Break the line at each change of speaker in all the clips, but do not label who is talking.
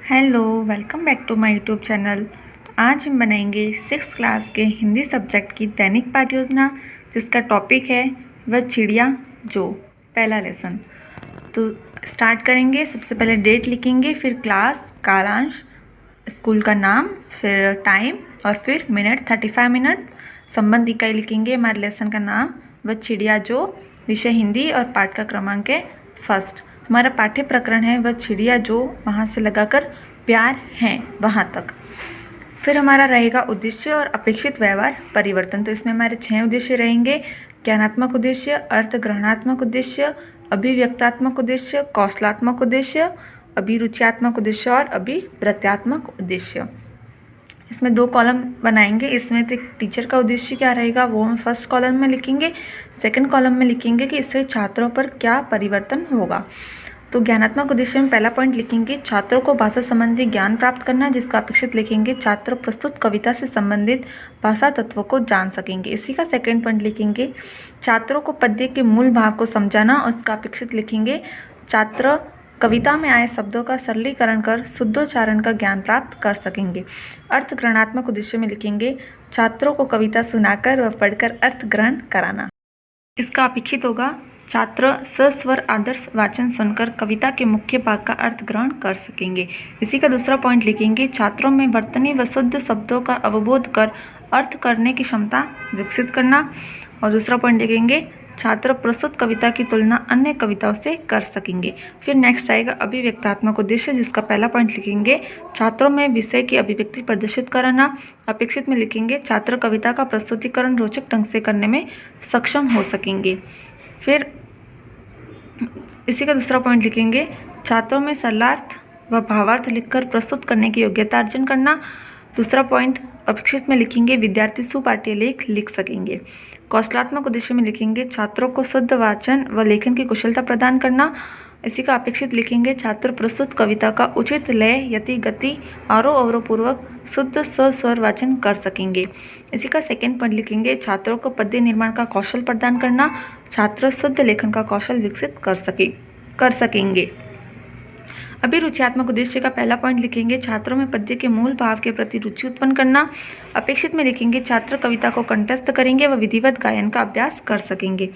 Hello, welcome back to my YouTube channel. तो आज हम बनाएंगे 6th क्लास के हिंदी सब्जेक्ट की दैनिक पाठ योजना, जिसका टॉपिक है वह चिड़िया जो। पहला लेसन। तो स्टार्ट करेंगे। सबसे पहले डेट लिखेंगे, फिर क्लास, कालांश, स्कूल का नाम, फिर टाइम और फिर मिनट 35 मिनट। संबंध इकाई लिखेंगे, हमारे लेसन का नाम वह चिड़िया जो, विषय हिंदी और पाठ का क्रमांक है फर्स्ट। हमारा पाठ्य प्रकरण है वह चिड़िया जो, वहाँ से लगाकर प्यार है वहाँ तक। फिर हमारा रहेगा उद्देश्य और अपेक्षित व्यवहार परिवर्तन। तो इसमें हमारे 6 उद्देश्य रहेंगे। ज्ञानात्मक उद्देश्य, अर्थग्रहणात्मक उद्देश्य, अभिव्यक्तात्मक उद्देश्य, कौशलात्मक उद्देश्य, अभिरुचियात्मक उद्देश्य और अभिव्यक्त्यात्मक उद्देश्य। इसमें 2 कॉलम बनाएंगे। इसमें तो टीचर का उद्देश्य क्या रहेगा वो हम फर्स्ट कॉलम में लिखेंगे, सेकंड कॉलम में लिखेंगे कि इससे छात्रों पर क्या परिवर्तन होगा। तो ज्ञानात्मक उद्देश्य में पहला पॉइंट लिखेंगे, छात्रों को भाषा संबंधी ज्ञान प्राप्त करना, जिसका अपेक्षित लिखेंगे छात्र प्रस्तुत कविता से संबंधित भाषा तत्वों को जान सकेंगे। इसी का सेकंड पॉइंट लिखेंगे, छात्रों को पद्य के मूल भाव को समझाना, उसका अपेक्षित लिखेंगे छात्र कविता में आए शब्दों का सरलीकरण कर शुद्धोच्चारण का ज्ञान प्राप्त कर सकेंगे। अर्थग्रहणात्मक उद्देश्य में लिखेंगे, छात्रों को कविता सुनाकर व पढ़कर अर्थ ग्रहण कराना। इसका अपेक्षित होगा, छात्र सस्वर आदर्श वाचन सुनकर कविता के मुख्य भाग का अर्थ ग्रहण कर सकेंगे। इसी का दूसरा पॉइंट लिखेंगे, छात्रों में वर्तनी व शुद्ध शब्दों का अवबोध कर अर्थ करने की क्षमता विकसित करना। और दूसरा पॉइंट लिखेंगे, छात्र प्रस्तुत कविता की तुलना अन्य कविताओं से कर सकेंगे। फिर नेक्स्ट आएगा अभिव्यक्तात्मक उद्देश्य, जिसका पहला पॉइंट लिखेंगे, छात्रों में विषय की अभिव्यक्ति प्रदर्शित कराना। अपेक्षित में लिखेंगे, छात्र कविता का प्रस्तुतिकरण रोचक ढंग से करने में सक्षम हो सकेंगे। फिर इसी का दूसरा पॉइंट लिखेंगे, छात्रों में सरलार्थ व भावार्थ लिखकर प्रस्तुत करने की योग्यता अर्जन करना। दूसरा पॉइंट अपेक्षित में लिखेंगे, विद्यार्थी सुपाठ्य लेख लिख सकेंगे। कौशलात्मक उद्देश्य में लिखेंगे, छात्रों को शुद्ध वाचन व लेखन की कुशलता प्रदान करना। इसी का अपेक्षित लिखेंगे, छात्र प्रस्तुत कविता का उचित लय, यति, गति, आरोह अवरोह पूर्वक शुद्ध स्वर वाचन कर सकेंगे। इसी का सेकंड पॉइंट लिखेंगे, छात्रों को पद्य निर्माण का कौशल प्रदान करना, छात्र शुद्ध लेखन का कौशल विकसित कर सकेंगे। अभिरुचियात्मक उद्देश्य का पहला पॉइंट लिखेंगे, छात्रों में पद्य के मूल भाव के प्रति रुचि उत्पन्न करना। अपेक्षित में लिखेंगे, छात्र कविता को कंठस्थ करेंगे व विधिवत गायन का अभ्यास कर सकेंगे।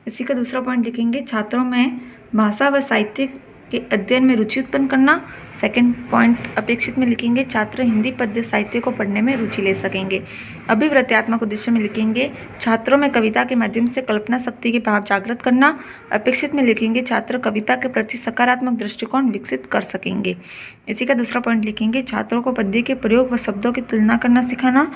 इसी का दूसरा पॉइंट लिखेंगे, छात्रों में भाषा व साहित्य के अध्ययन में रुचि उत्पन्न करना। सेकंड पॉइंट अपेक्षित में लिखेंगे, छात्र हिंदी पद्य साहित्य को पढ़ने में रुचि ले सकेंगे। अभिव्यक्त्यात्मक उद्देश्य में लिखेंगे, छात्रों में कविता के माध्यम से कल्पना शक्ति के भाव जागृत करना। अपेक्षित में लिखेंगे, छात्र कविता के प्रति सकारात्मक दृष्टिकोण विकसित कर सकेंगे। इसी का दूसरा पॉइंट लिखेंगे, छात्रों को पद्य के प्रयोग व शब्दों की तुलना करना सिखाना।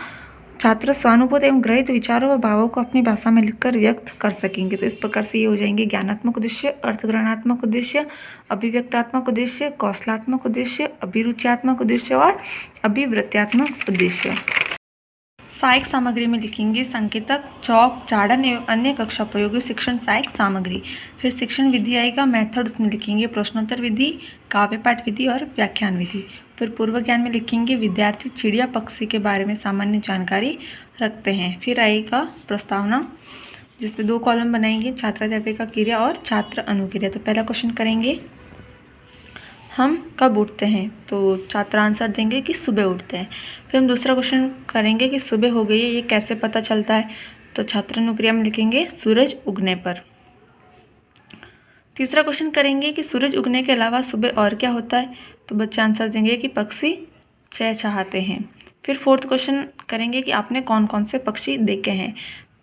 छात्र स्वानुभूत एवं ग्रहित विचारों व भावों को अपनी भाषा में लिखकर व्यक्त कर सकेंगे। तो इस प्रकार से ये हो जाएंगे ज्ञानात्मक उद्देश्य, अर्थग्रहणात्मक उद्देश्य, अभिव्यक्तात्मक उद्देश्य, कौशलात्मक उद्देश्य, अभिरुचियात्मक उद्देश्य और अभिव्यक्त्यात्मक उद्देश्य। सहायक सामग्री में लिखेंगे, संकेतक, चौक, झाड़न एवं अन्य कक्षा उपयोगी शिक्षण सहायक सामग्री। फिर शिक्षण विधि आएगा, मेथड, उसमें लिखेंगे प्रश्नोत्तर विधि, काव्य पाठ विधि और व्याख्यान विधि। फिर पूर्व ज्ञान में लिखेंगे, विद्यार्थी चिड़िया पक्षी के बारे में सामान्य जानकारी रखते हैं। फिर आएगा प्रस्तावना, जिसमें 2 कॉलम बनाएंगे, छात्राध्यापिका क्रिया और छात्र अनुक्रिया। तो पहला क्वेश्चन करेंगे, हम कब उठते हैं? तो छात्र आंसर देंगे कि सुबह उठते हैं। फिर हम दूसरा क्वेश्चन करेंगे कि सुबह हो गई है, ये कैसे पता चलता है? तो छात्र अनुक्रिया में लिखेंगे सूरज उगने पर। तीसरा क्वेश्चन करेंगे कि सूरज उगने के अलावा सुबह और क्या होता है? तो बच्चे आंसर देंगे कि पक्षी चहचहाते हैं। फिर फोर्थ क्वेश्चन करेंगे कि आपने कौन कौन से पक्षी देखे हैं?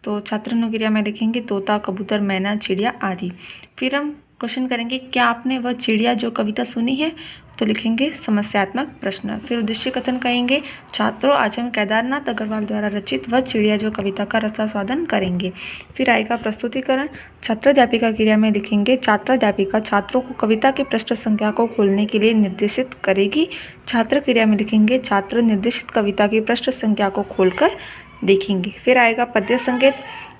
तो छात्र अनुक्रिया में लिखेंगे तोता, कबूतर, मैना, चिड़िया आदि। फिर हम क्वेश्चन करेंगे, क्या आपने वह चिड़िया जो कविता सुनी है? तो लिखेंगे समस्यात्मक प्रश्न। फिर उद्देश्य कथन कहेंगे, छात्रों आज हम केदारनाथ अग्रवाल द्वारा रचित वह चिड़िया जो कविता का रसास्वादन करेंगे। फिर आएगा प्रस्तुतिकरण, छात्राध्यापिका क्रिया में लिखेंगे, छात्राध्यापिका छात्रों को कविता के पृष्ठ संख्या को खोलने के लिए निर्देशित करेगी। छात्र क्रिया में लिखेंगे, छात्र निर्देशित कविता की पृष्ठ संख्या को खोलकर देखेंगे। फिर आएगा पद्य संकेत,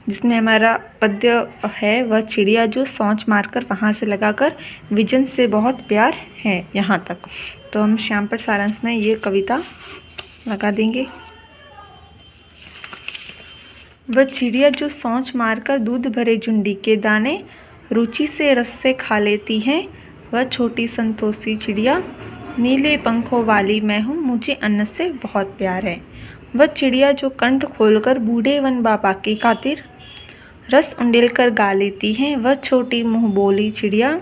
जिसमें हमारा पद्य है वह चिड़िया जो सोच मारकर वहाँ से लगाकर विजन से बहुत प्यार है यहाँ तक। तो हम श्यामपट सारांश में ये कविता लगा देंगे। वह चिड़िया जो सोच मारकर दूध भरे झुंडी के दाने रुचि से रस से खा लेती हैं, वह छोटी संतोषी चिड़िया नीले पंखों वाली मैं हूँ, मुझे अन्न से बहुत प्यार है। वह चिड़िया जो कंठ खोलकर बूढ़े वन बाबा की खातिर रस उंडेल कर गा लेती है, वह छोटी मुँह बोली चिड़िया।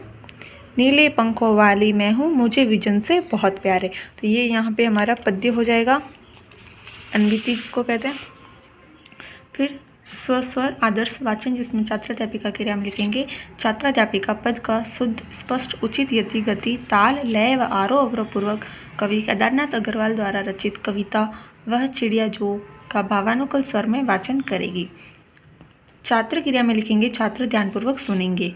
नीले पंखों वाली मैं हूँ, मुझे विजन से बहुत प्यार है। तो ये यहाँ पे हमारा पद्य हो जाएगा, अनभिति जिसको कहते हैं। फिर स्वस्वर आदर्श वाचन, जिसमें छात्राध्यापिका के नाम लिखेंगे। छात्राध्यापिका पद का शुद्ध, स्पष्ट, उचित यति, गति, ताल, लय व आरोह अवरोह पूर्वक कवि केदारनाथ अग्रवाल द्वारा रचित कविता वह चिड़िया जो का भावानुकूल स्वर में वाचन करेगी। छात्र क्रिया में लिखेंगे छात्र ध्यानपूर्वक सुनेंगे।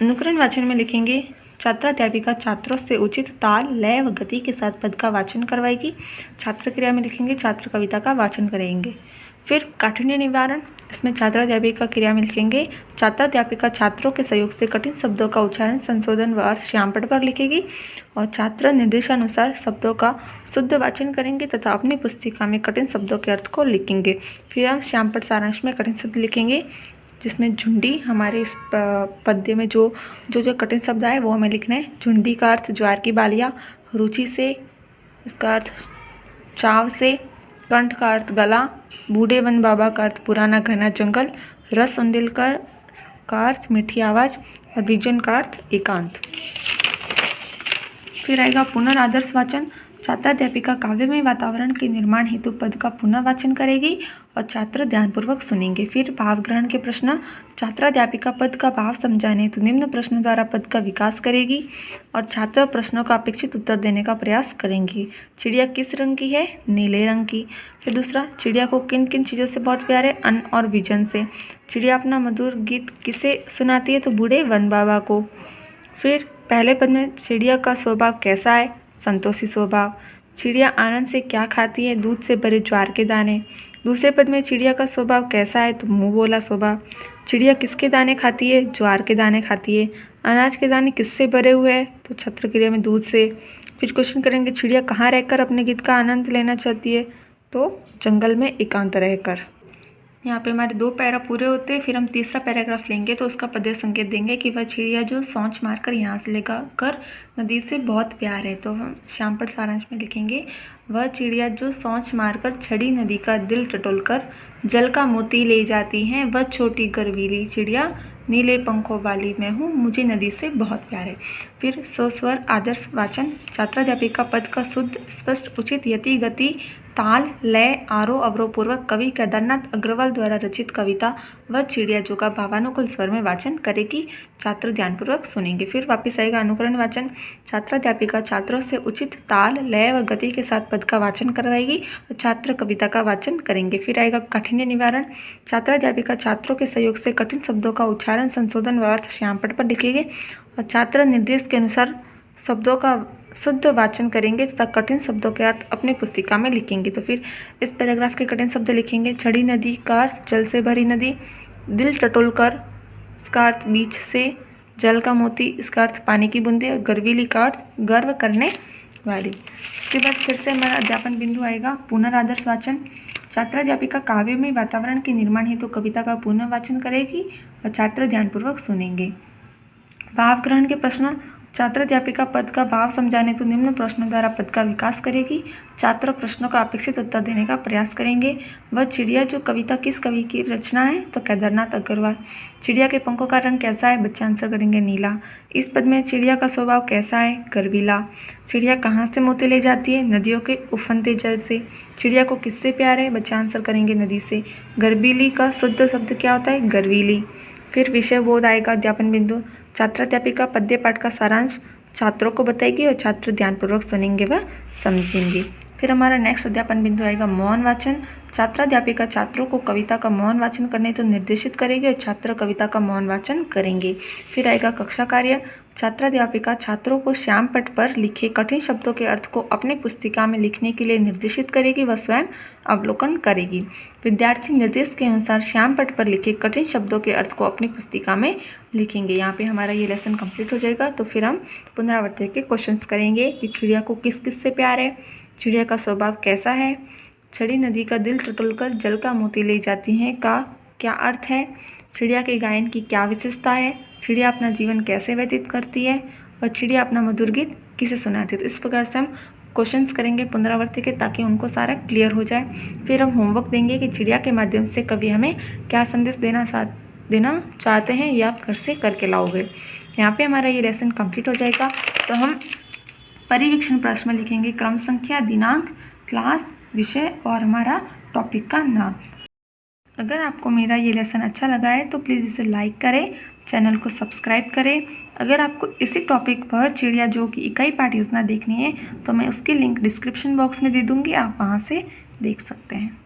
अनुकरण वाचन में लिखेंगे छात्राध्यापिका छात्रों से उचित ताल, लय व गति के साथ पद का वाचन करवाएगी। छात्र क्रिया में लिखेंगे छात्र कविता का वाचन करेंगे। फिर काठिन्य निवारण, इसमें छात्राध्यापिका क्रिया में लिखेंगे छात्राध्यापिका छात्रों के सहयोग से कठिन शब्दों का उच्चारण, संशोधन व अर्थ श्यामपट पर लिखेगी और छात्र निर्देशानुसार शब्दों का शुद्ध वाचन करेंगे तथा अपनी पुस्तिका में कठिन शब्दों के अर्थ को लिखेंगे। फिर हम श्यामपट सारांश में कठिन शब्द लिखेंगे, जिसमें झुंडी हमारे इस पद्य में जो कठिन शब्द आए वो हमें लिखना है। झुंडी का अर्थ ज्वार की बालियाँ, रुचि से इसका अर्थ चाव से, कंठ का अर्थ गला, बूढ़े वन बाबा का अर्थ पुराना घना जंगल, रस उंडेल का अर्थ मीठी आवाज़ और विजन का अर्थ एकांत। फिर आएगा पुनरादर्श वाचन। छात्राध्यापिका काव्यमय वातावरण के निर्माण हेतु पद का पुनः वाचन करेगी और छात्र ध्यानपूर्वक सुनेंगे। फिर भाव ग्रहण के प्रश्न, छात्राध्यापिका पद का भाव समझाने हेतु निम्न प्रश्नों द्वारा पद का विकास करेगी और छात्र प्रश्नों का अपेक्षित उत्तर देने का प्रयास करेंगी। चिड़िया किस रंग की है? नीले रंग की। फिर दूसरा, चिड़िया को किन किन चीज़ों से बहुत प्यार है? अन्न और विजन से। चिड़िया अपना मधुर गीत किसे सुनाती है? तो बूढ़े वन बाबा को। फिर पहले पद में चिड़िया का स्वभाव कैसा है? संतोषी स्वभाव। चिड़िया आनंद से क्या खाती है? दूध से भरे ज्वार के दाने। दूसरे पद में चिड़िया का स्वभाव कैसा है? तो मुंह बोला स्वभाव। चिड़िया किसके दाने खाती है? ज्वार के दाने खाती है। अनाज के दाने किससे भरे हुए हैं? तो छत्र क्रिया में दूध से। फिर क्वेश्चन करेंगे चिड़िया कहाँ रहकर अपने गीत का आनंद लेना चाहती है? तो जंगल में एकांत रहकर। यहाँ पे हमारे 2 पैरा पूरे होते हैं। फिर हम तीसरा पैराग्राफ लेंगे तो उसका पद्य संकेत देंगे कि वह चिड़िया जो सोच मारकर यहाँ से लेकर नदी से बहुत प्यार है। तो हम श्यामपट सारांश में लिखेंगे वह चिड़िया जो सोच मारकर छड़ी नदी का दिल टटोलकर जल का मोती ले जाती है, वह छोटी गर्वीली चिड़िया नीले पंखों वाली मैं हूँ, मुझे नदी से बहुत प्यार है। फिर स्वस्वर आदर्श वाचन, छात्राध्यापिका पद का शुद्ध, स्पष्ट, उचित यति, गति, ताल, लय, आरोह अवरोह पूर्वक कवि केदारनाथ अग्रवाल द्वारा रचित कविता वह चिड़िया जो का भावानुकूल स्वर में वाचन करेगी। छात्र ध्यानपूर्वक सुनेंगे। फिर वापस आएगा अनुकरण वाचन, छात्राध्यापिका छात्रों से उचित ताल, लय व गति के साथ पद का वाचन करवाएगी और छात्र कविता का वाचन करेंगे। फिर आएगा काठिन्य निवारण, छात्राध्यापिका छात्रों के सहयोग से कठिन शब्दों का उच्चारण, संशोधन व अर्थ श्यामपट पर लिखेंगे और छात्र निर्देश के अनुसार शब्दों का शुद्ध वाचन करेंगे तथा कठिन शब्दों के अर्थ अपनी पुस्तिका में लिखेंगे। तो फिर इस पैराग्राफ के कठिन शब्द लिखेंगे छड़ी नदी का अर्थ जल से भरी नदी, दिल टटोलकर इसका अर्थ बीच से, जल का मोती इसका अर्थ पानी की बूंदे और गर्वीली का अर्थ गर्व करने वाली। इसके बाद फिर से हमारा अध्यापन बिंदु आएगा पुनरादर्श वाचन, छात्राध्यापिका काव्यमय वातावरण के निर्माण हेतु कविता का पुनः वाचन करेगी और छात्र ध्यानपूर्वक सुनेंगे। भाव ग्रहण के प्रश्न, छात्राध्यापिका पद का भाव समझाने तो निम्न प्रश्नों द्वारा पद का विकास करेगी। छात्र प्रश्नों का अपेक्षित उत्तर देने का प्रयास करेंगे। वह चिड़िया जो कविता किस कवि की रचना है? तो केदारनाथ अग्रवाल। चिड़िया के पंखों का रंग कैसा है? बच्चे आंसर करेंगे नीला। इस पद में चिड़िया का स्वभाव कैसा है? गर्वीला। चिड़िया कहाँ से मोती ले जाती है? नदियों के उफनते जल से। चिड़िया को किससे प्यार है? बच्चे आंसर करेंगे नदी से। गर्वीली का शुद्ध शब्द क्या होता है? गर्वीली। फिर विषय बोध आएगा अध्यापन बिंदु, छात्राध्यापिका पद्य पाठ का सारांश छात्रों को बताएगी और छात्र ध्यानपूर्वक सुनेंगे व समझेंगे। फिर हमारा नेक्स्ट अध्यापन बिंदु आएगा मौन वाचन, छात्राध्यापिका छात्रों को कविता का मौन वाचन करने तो निर्देशित करेगी और छात्र कविता का मौन वाचन करेंगे। फिर आएगा कक्षा कार्य, छात्राध्यापिका छात्रों को श्याम पट पर लिखे कठिन शब्दों के अर्थ को अपनी पुस्तिका में लिखने के लिए निर्देशित करेगी व स्वयं अवलोकन करेगी। विद्यार्थी निर्देश के अनुसार श्याम पट पर लिखे कठिन शब्दों के अर्थ को अपनी पुस्तिका में लिखेंगे। यहाँ पे हमारा ये लेसन कंप्लीट हो जाएगा। तो फिर हम पुनरावृत्ति के क्वेश्चंस करेंगे कि चिड़िया को किस किस से प्यार है, चिड़िया का स्वभाव कैसा है, छड़ी नदी का दिल टटोलकर जल का मोती ले जाती है का क्या अर्थ है, चिड़िया के गायन की क्या विशेषता है, चिड़िया अपना जीवन कैसे व्यतीत करती है और चिड़िया अपना मधुर गीत किसे सुनाती है। तो इस प्रकार से हम क्वेश्चंस करेंगे पुनरावृत्ति के, ताकि उनको सारा क्लियर हो जाए। फिर हम होमवर्क देंगे कि चिड़िया के माध्यम से कवि हमें क्या संदेश देना चाहते हैं, या आप घर से करके लाओगे। यहाँ पे हमारा ये लेसन कंप्लीट हो जाएगा। तो हम परिवीक्षण प्रश्न में लिखेंगे क्रम संख्या, दिनांक, क्लास, विषय और हमारा टॉपिक का नाम। अगर आपको मेरा ये लेसन अच्छा लगा है तो प्लीज़ इसे लाइक करें, चैनल को सब्सक्राइब करें। अगर आपको इसी टॉपिक पर चिड़िया जो की इकाई पाठ योजना देखनी है तो मैं उसकी लिंक डिस्क्रिप्शन बॉक्स में दे दूँगी, आप वहाँ से देख सकते हैं।